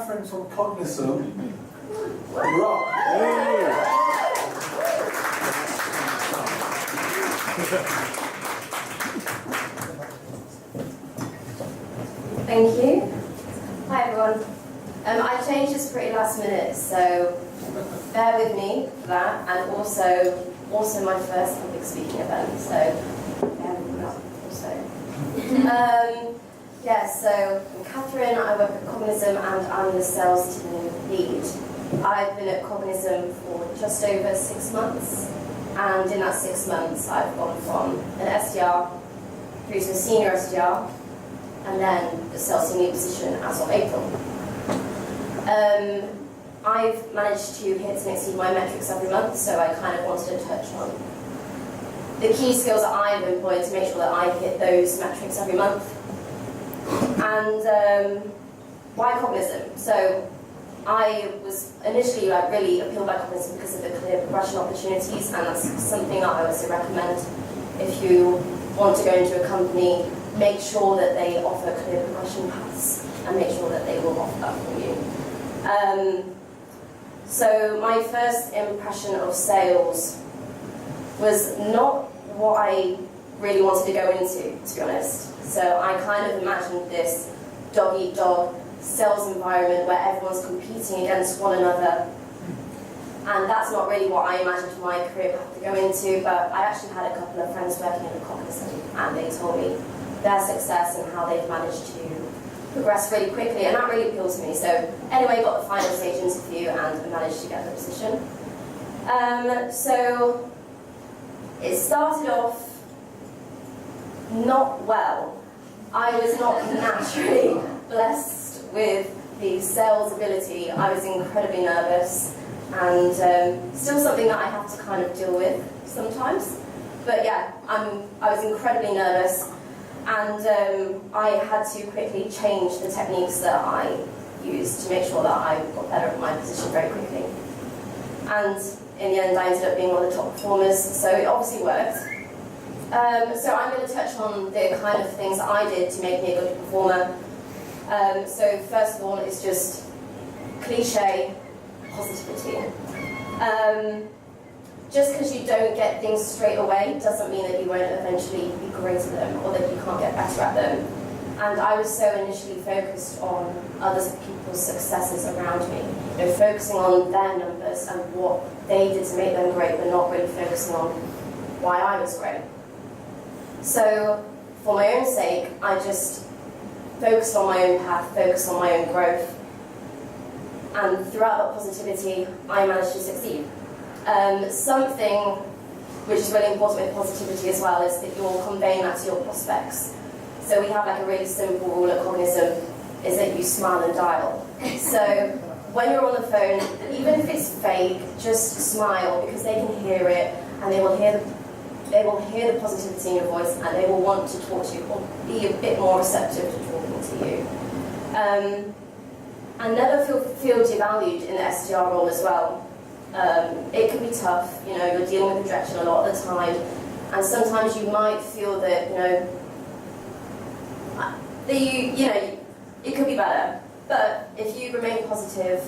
Catherine from Cognism. Rock. Thank you. Hi everyone. I changed this pretty last minute, so bear with me for that, and also my first public speaking event, so bear with me also. So I'm Catherine, I work at Cognism and I'm the sales team lead. I've been at Cognism for just over 6 months, and in that 6 months I've gone from an SDR through to a senior SDR, and then the sales team lead position as of April. I've managed to hit and exceed my metrics every month, so I kind of wanted to touch on the key skills that I've employed to make sure that I hit those metrics every month. And why Cognism? So I was initially really appealed by Cognism because of the clear progression opportunities, and that's something that I also recommend if you want to go into a company. Make sure that they offer clear progression paths and make sure that they will offer that for you. So my first impression of sales was not what I really wanted to go into, to be honest. So I kind of imagined this dog-eat-dog sales environment where everyone's competing against one another. And that's not really what I imagined my career path to go into, but I actually had a couple of friends working in Cognism, and they told me their success and how they've managed to progress really quickly, and that really appealed to me. So anyway, got the final stage interview and managed to get the position. So it started off not well. I was not naturally blessed with the sales ability. I was incredibly nervous, and still something that I have to kind of deal with sometimes. But yeah, I was incredibly nervous, and I had to quickly change the techniques that I used to make sure that I got better at my position very quickly. And in the end, I ended up being one of the top performers, so it obviously worked. So I'm going to touch on the kind of things that I did to make me a good performer. So first of all, it's just cliche positivity. Just because you don't get things straight away doesn't mean that you won't eventually be great at them or that you can't get better at them. And I was so initially focused on other people's successes around me, focusing on their numbers and what they did to make them great, but not really focusing on why I was great. So for my own sake, I just focused on my own path, focused on my own growth, and throughout that positivity, I managed to succeed. Something which is really important with positivity as well is that you're conveying that to your prospects. So we have like a really simple rule at Cognism, is that you smile and dial. So when you're on the phone, even if it's fake, just smile, because they can hear it, and they will hear the positivity in your voice, and they will want to talk to you or be a bit more receptive to talking to you. And never feel devalued in the SDR role as well. It can be tough, you're dealing with rejection a lot of the time, and sometimes you might feel that, it could be better. But if you remain positive,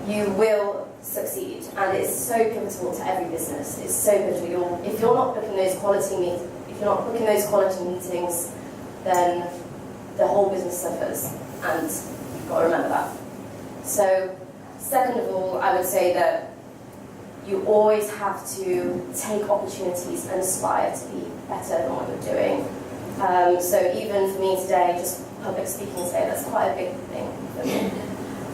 you will succeed, and it's so pivotal to every business. It's so pivotal. If you're not booking those quality meetings, then the whole business suffers, and you've got to remember that. So, second of all, I would say that you always have to take opportunities and aspire to be better than what you're doing. So even for me today, just public speaking today, that's quite a big thing for me.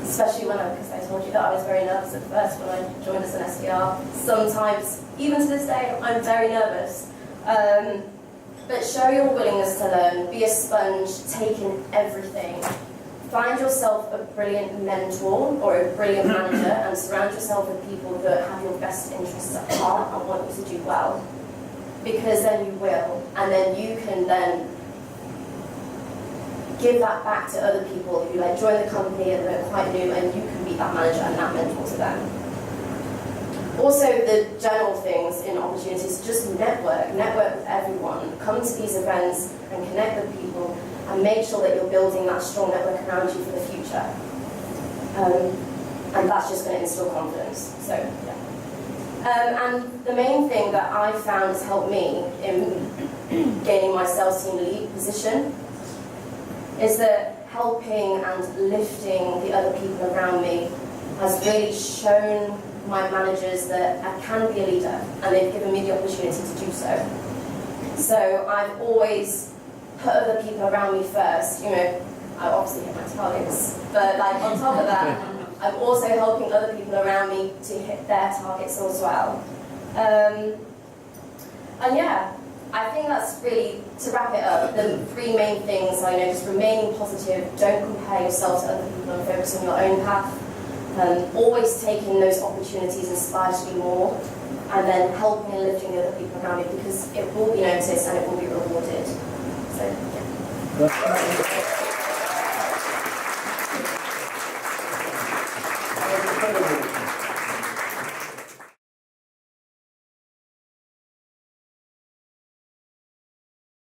Especially because I told you that I was very nervous at first when I joined as an SDR. Sometimes, even to this day, I'm very nervous. But show your willingness to learn, be a sponge, take in everything. Find yourself a brilliant mentor or a brilliant manager, and surround yourself with people that have your best interests at heart and want you to do well. Because then you will, and then you can then give that back to other people who join the company and they're quite new, and you can be that manager and that mentor to them. Also, the general things in opportunities, just network with everyone. Come to these events and connect with people, and make sure that you're building that strong network around you for the future. And that's just going to instill confidence. So, yeah. And the main thing that I found has helped me in gaining my sales team lead position is that helping and lifting the other people around me has really shown my managers that I can be a leader, and they've given me the opportunity to do so. So I've always put other people around me first. You know, I obviously hit my targets, but like on top of that, I'm also helping other people around me to hit their targets as well. And yeah, I think that's really, to wrap it up, the three main things I know: just remaining positive, don't compare yourself to other people and focus on your own path. Always taking those opportunities inspired to do more, and then helping and lifting the other people around you, because it will be noticed and it will be rewarded. So, yeah.